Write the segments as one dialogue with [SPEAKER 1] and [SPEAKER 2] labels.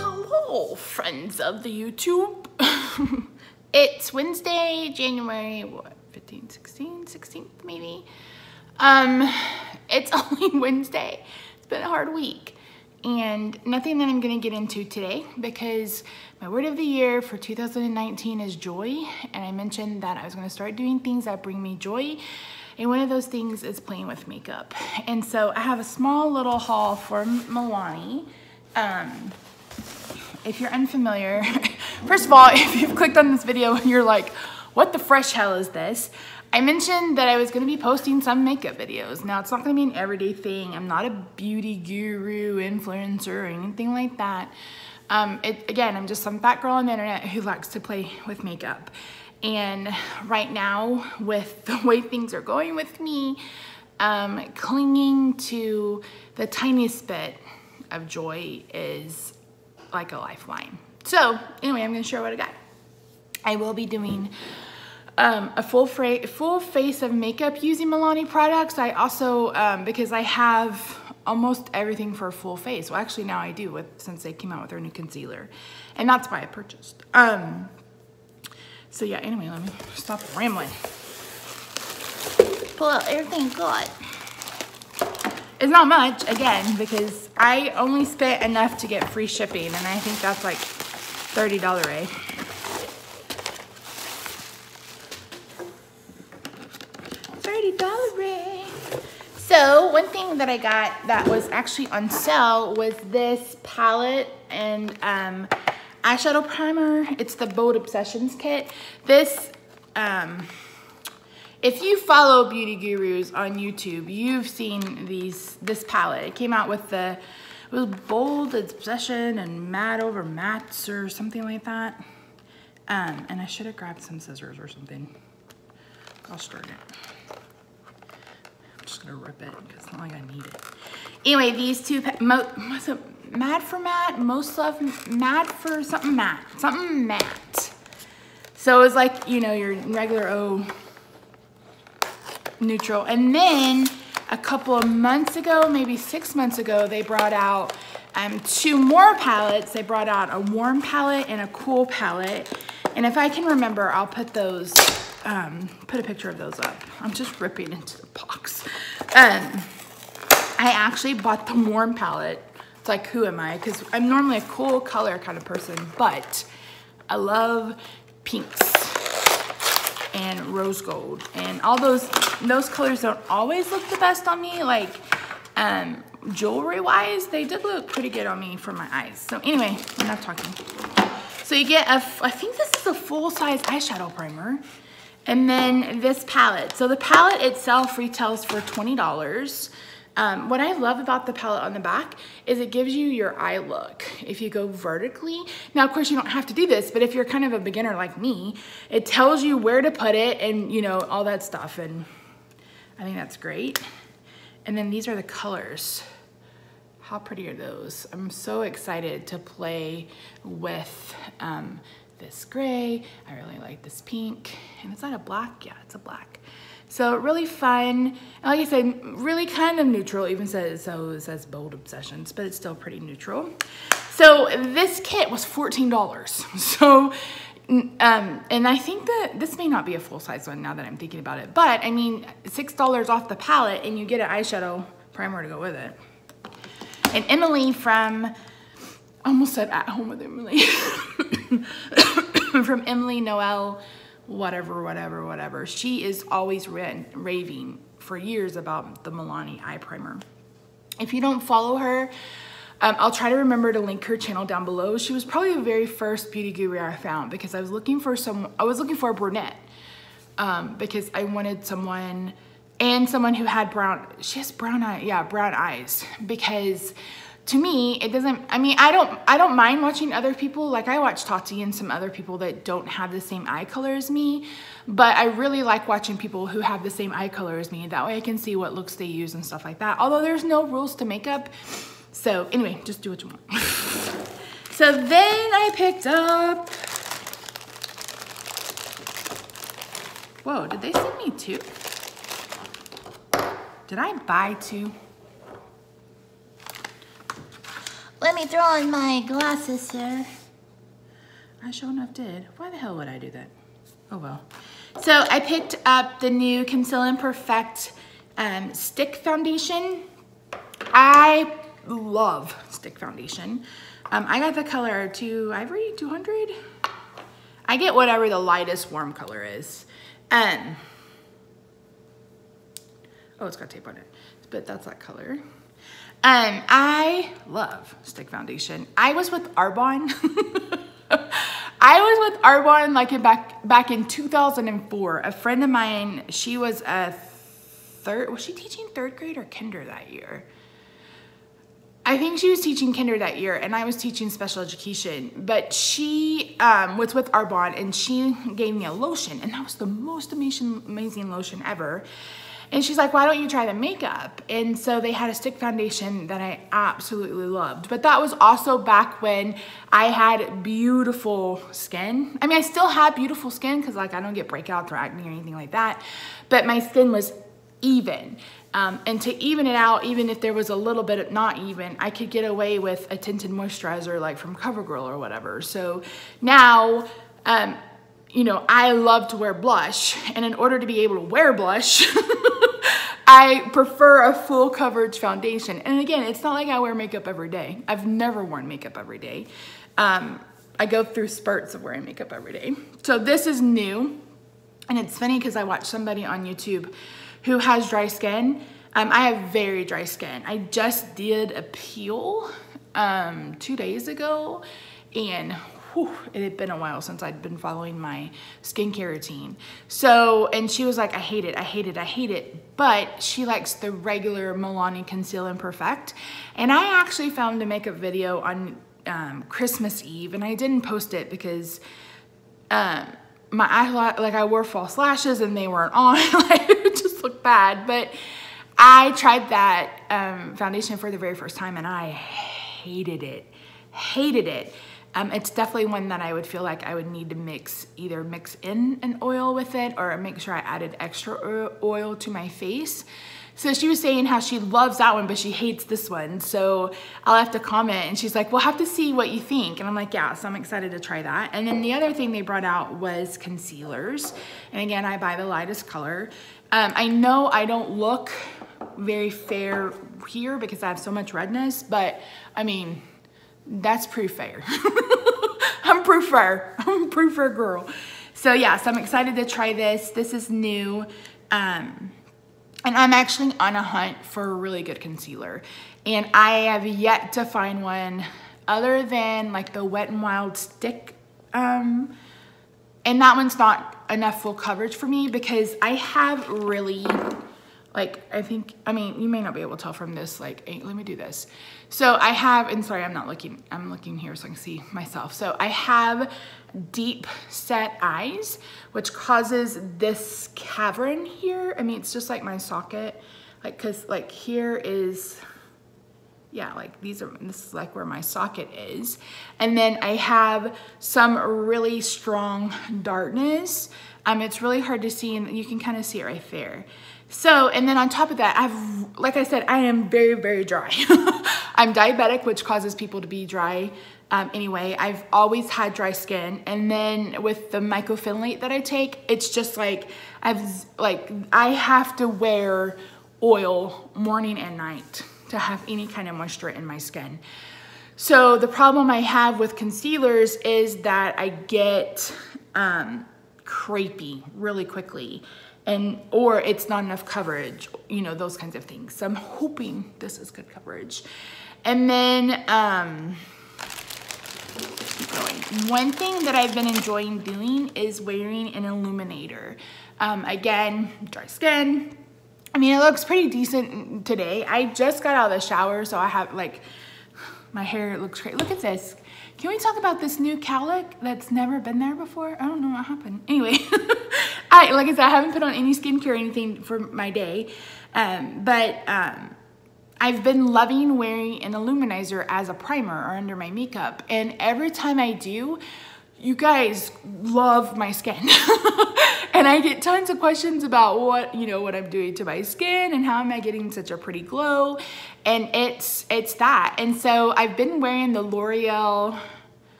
[SPEAKER 1] Hello, friends of the YouTube. It's Wednesday, January, what, 15th, 16th maybe? It's only Wednesday. It's been a hard week. And nothing that I'm gonna get into today because my word of the year for 2019 is joy. And I mentioned that I was gonna start doing things that bring me joy. And one of those things is playing with makeup. And so I have a small little haul for Milani. If you're unfamiliar, first of all, if you've clicked on this video and you're like, what the fresh hell is this? I mentioned that I was gonna be posting some makeup videos. Now, it's not gonna be an everyday thing. I'm not a beauty guru, influencer, or anything like that. Again, I'm just some fat girl on the internet who likes to play with makeup. And right now, with the way things are going with me, clinging to the tiniest bit of joy is like a lifeline. So anyway, I'm gonna share what I got. I will be doing a full face of makeup using Milani products. I also, because I have almost everything for a full face. Well, actually now I do since they came out with their new concealer. And that's why I purchased. So yeah, anyway, let me stop rambling. Pull out everything got. It's not much, again, because I only spent enough to get free shipping, and I think that's like $30, eh? $30. So one thing that I got that was actually on sale was this palette and eyeshadow primer. It's the Bold Obsessions kit. This, if you follow beauty gurus on YouTube, you've seen this palette. It came out with it was Bold Obsession and Matte Over Mattes or something like that. And I should have grabbed some scissors or something. I'll start it. I'm just gonna rip it because it's not like I need it. Anyway, these two, what's it? Matte for matte, most love matte for something matte, something matte. So it was like, you know, your regular neutral. And then a couple of months ago, maybe 6 months ago, they brought out two more palettes. They brought out a warm palette and a cool palette. And if I can remember, I'll put those, put a picture of those up. I'm just ripping into the box. I actually bought the warm palette. It's like, who am I? Because I'm normally a cool color kind of person, but I love pinks and rose gold. And all those colors don't always look the best on me. Like, jewelry wise, they did look pretty good on me for my eyes. So anyway, I'm not talking. So you get I think this is a full size eyeshadow primer. And then this palette. So the palette itself retails for $20. What I love about the palette on the back is it gives you your eye look if you go vertically. Now, of course, you don't have to do this, but if you're kind of a beginner like me, it tells you where to put it and, you know, all that stuff. And I think that's great. And then these are the colors. How pretty are those? I'm so excited to play with this gray. I really like this pink. And is that a black? Yeah, it's a black. So really fun, and like I said, really kind of neutral. Even it says Bold Obsessions, but it's still pretty neutral. So this kit was $14. So, and I think that this may not be a full size one now that I'm thinking about it, but I mean, $6 off the palette, and you get an eyeshadow primer to go with it. And Emily from, I almost said At Home with Emily, from Emily Noel. Whatever. She is always raving for years about the Milani eye primer. If you don't follow her, I'll try to remember to link her channel down below. She was probably the very first beauty guru I found because I was looking for a brunette because I wanted someone who had she has brown eyes, because to me, it doesn't, I mean, I don't mind watching other people. Like, I watch Tati and some other people that don't have the same eye color as me, but I really like watching people who have the same eye color as me. That way I can see what looks they use and stuff like that. Although there's no rules to makeup. So anyway, just do what you want. So then I picked up, whoa, did they send me two? Did I buy two? let me throw on my glasses, sir. I sure enough did. Why the hell would I do that? Oh well. So I picked up the new Conceal and Perfect stick foundation. I love stick foundation. I got the color Ivory 200. I get whatever the lightest warm color is. Oh, it's got tape on it, but that's that color. I love stick foundation. I was with Arbonne. I was with Arbonne like back in 2004. A friend of mine, she was was she teaching third grade or kinder that year? I think she was teaching kinder that year, and I was teaching special education. But she was with Arbonne, and she gave me a lotion, and that was the most amazing lotion ever. And she's like, why don't you try the makeup? And so they had a stick foundation that I absolutely loved. But that was also back when I had beautiful skin. I mean, I still have beautiful skin because like I don't get breakouts or acne or anything like that. But my skin was even. And to even it out, even if there was a little bit of not even, I could get away with a tinted moisturizer like from CoverGirl or whatever. So now, you know, I love to wear blush, and in order to be able to wear blush, I prefer a full coverage foundation. And again, it's not like I wear makeup every day. I've never worn makeup every day. I go through spurts of wearing makeup every day. So this is new, and it's funny because I watched somebody on YouTube who has dry skin. I have very dry skin. I just did a peel 2 days ago, and whew, it had been a while since I'd been following my skincare routine. So, and she was like, I hate it, I hate it, I hate it. But she likes the regular Milani Conceal and Perfect. And I actually found a makeup video on Christmas Eve, and I didn't post it because I wore false lashes and they weren't on. Like, it just looked bad. But I tried that foundation for the very first time, and I hated it. Hated it. It's definitely one that I would feel like I would need to either mix in an oil with it or make sure I added extra oil to my face. So she was saying how she loves that one, but she hates this one. So I'll have to comment, and she's like, we'll have to see what you think. And I'm like, yeah, so I'm excited to try that. And then the other thing they brought out was concealers. And again, I buy the lightest color. I know I don't look very fair here because I have so much redness, but I mean, that's pretty fair. I'm pretty fair. I'm a pretty fair girl. So yeah, so I'm excited to try this. This is new. And I'm actually on a hunt for a really good concealer. And I have yet to find one other than like the Wet n Wild stick. And that one's not enough full coverage for me because I have really, like, I mean, you may not be able to tell from this, like, let me do this. So I have, and sorry, I'm not looking, I'm looking here so I can see myself. So I have deep set eyes, which causes this cavern here. I mean, it's just like my socket, like, cause like here is, yeah, like this is like where my socket is. And then I have some really strong darkness. It's really hard to see, and you can kind of see it right there. So, and then on top of that, like I said, I am very, very dry. I'm diabetic, which causes people to be dry anyway. I've always had dry skin. And then with the mycophenolate that I take, it's just like, I have to wear oil morning and night to have any kind of moisture in my skin. So the problem I have with concealers is that I get crepey really quickly. Or it's not enough coverage, you know, those kinds of things. So I'm hoping this is good coverage. And then, keep going. One thing that I've been enjoying doing is wearing an illuminator. Again, dry skin. I mean, it looks pretty decent today. I just got out of the shower, so I have like, my hair looks great. Look at this. Can we talk about this new cowlick that's never been there before? I don't know what happened. Anyway, like I said, I haven't put on any skincare or anything for my day, but I've been loving wearing an illuminizer as a primer or under my makeup, and every time I do, you guys love my skin. And I get tons of questions about what, you know, what I'm doing to my skin and how am I getting such a pretty glow. And it's that. And so I've been wearing the L'Oreal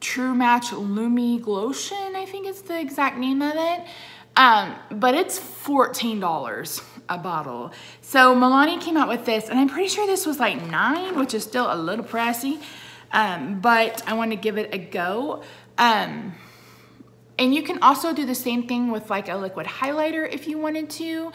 [SPEAKER 1] True Match Lumi Glotion, I think is the exact name of it. But it's $14 a bottle. So Milani came out with this, and I'm pretty sure this was like $9, which is still a little pricey. But I want to give it a go. And you can also do the same thing with like a liquid highlighter if you wanted to.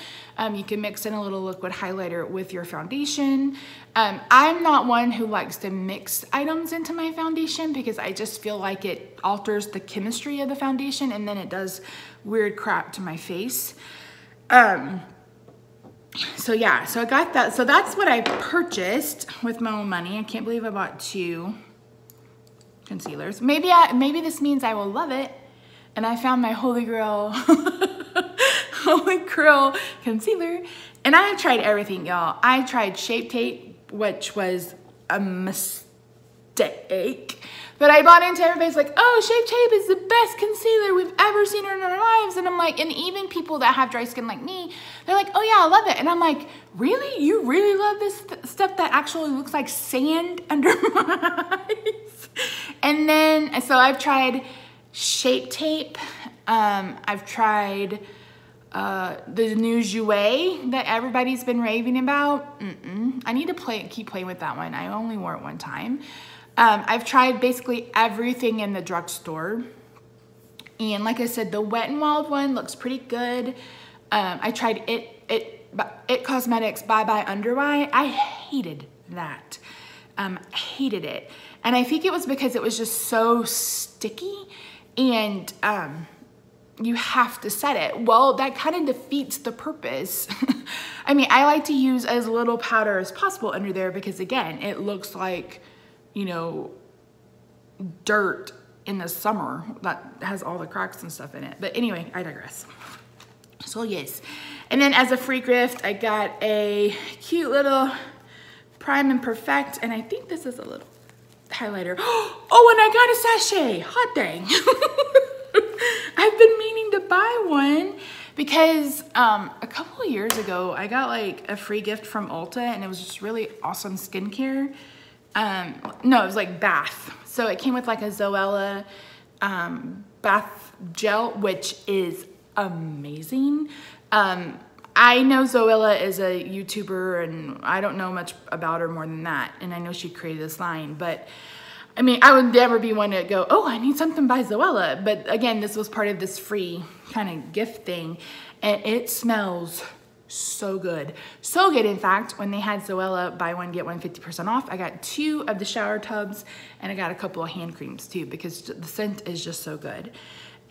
[SPEAKER 1] You can mix in a little liquid highlighter with your foundation. I'm not one who likes to mix items into my foundation because I just feel like it alters the chemistry of the foundation and then it does weird crap to my face. So yeah, so I got that. So that's what I purchased with my own money. I can't believe I bought 2 concealers. Maybe this means I will love it. And I found my Holy Grail, Holy Grail concealer. And I tried everything, y'all. I tried Shape Tape, which was a mistake. But I bought into everybody's like, oh, Shape Tape is the best concealer we've ever seen in our lives. And I'm like, and even people that have dry skin like me, they're like, oh yeah, I love it. And I'm like, really? You really love this stuff that actually looks like sand under my eyes? And then, so I've tried Shape Tape. I've tried the new Jouer that everybody's been raving about. I need to keep playing with that one. I only wore it one time. I've tried basically everything in the drugstore. And like I said, the Wet n Wild one looks pretty good. I tried It Cosmetics Bye Bye Under Eye. I hated that. Hated it. And I think it was because it was just so sticky. And you have to set it. Well, that kind of defeats the purpose. I mean, I like to use as little powder as possible under there because, again, it looks like, you know, dirt in the summer that has all the cracks and stuff in it. But anyway, I digress. So yes. And then as a free gift, I got a cute little Prime and Perfect. And I think this is a little highlighter. Oh, and I got a sachet. Hot dang. I've been meaning to buy one because a couple of years ago I got like a free gift from Ulta and it was just really awesome skincare. No, it was like bath. So it came with like a Zoella bath gel, which is amazing. I know Zoella is a YouTuber and I don't know much about her more than that. And I know she created this line, but I mean, I would never be one to go, oh, I need something by Zoella. But again, this was part of this free kind of gift thing. And it smells so good. So good, in fact, when they had Zoella buy one, get one 50% off, I got 2 of the shower tubs and I got a couple of hand creams too because the scent is just so good.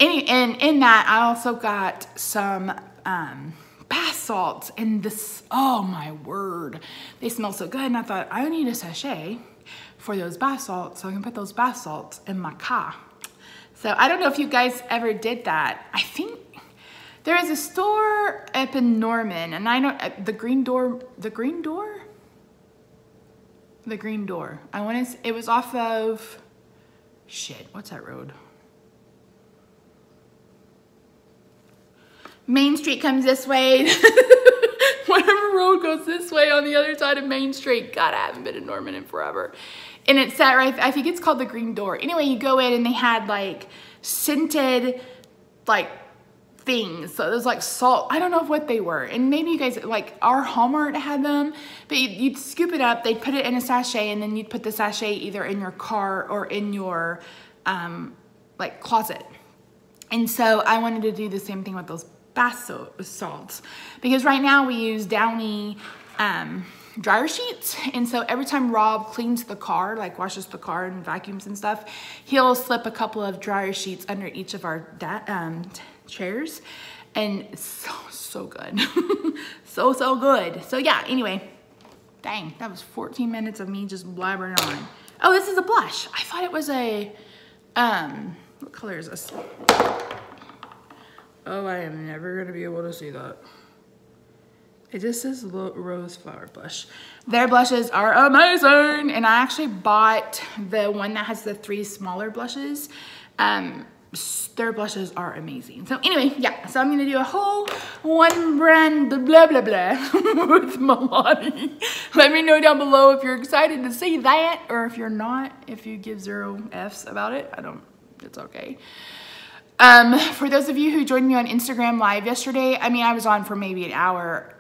[SPEAKER 1] And in that, I also got some bath salts, and this, oh my word, they smell so good. And I thought, I need a sachet for those bath salts so I can put those bath salts in my car. So I don't know if you guys ever did that. I think there is a store up in Norman, and I know the Green Door. I want to, it was off of, shit, what's that road? Main Street comes this way. Whatever road goes this way on the other side of Main Street. God, I haven't been in Norman in forever. And it's that right, I think it's called the Green Door. Anyway, you go in and they had like scented like things. So it was like salt. I don't know what they were. And maybe you guys, like our Hallmark had them, but you'd scoop it up, they'd put it in a sachet, and then you'd put the sachet either in your car or in your like closet. And so I wanted to do the same thing with those bath salts because right now we use Downy dryer sheets, and so every time Rob cleans the car, like washes the car and vacuums and stuff, he'll slip a couple of dryer sheets under each of our chairs, and it's so good. so good. So yeah, anyway, dang, that was 14 minutes of me just blabbering on. Oh, this is a blush. I thought it was a what color is this? Oh, I am never gonna be able to see that. It just says Rose Flower Blush. Their blushes are amazing. And I actually bought the one that has the 3 smaller blushes. their blushes are amazing. So anyway, yeah, so I'm gonna do a whole one brand blah blah blah with Milani. Let me know down below if you're excited to see that, or if you're not, if you give 0 F's about it. It's okay. For those of you who joined me on Instagram Live yesterday, I mean, I was on for maybe an hour.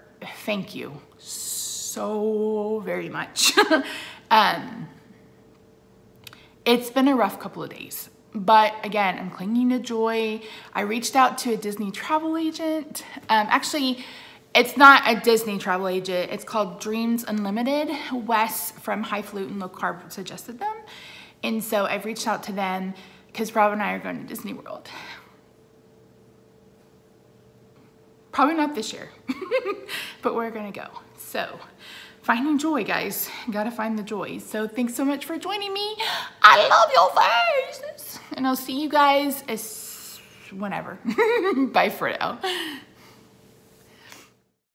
[SPEAKER 1] Thank you so very much. It's been a rough couple of days. But again, I'm clinging to joy. I reached out to a Disney travel agent. Actually, it's not a Disney travel agent. It's called Dreams Unlimited. Wes from High Flute and Low Carb suggested them. And so I've reached out to them because Rob and I are going to Disney World. Probably not this year, but we're gonna go. So finding joy, guys. Gotta find the joy. So thanks so much for joining me. I love your faces. And I'll see you guys whenever. Bye for now.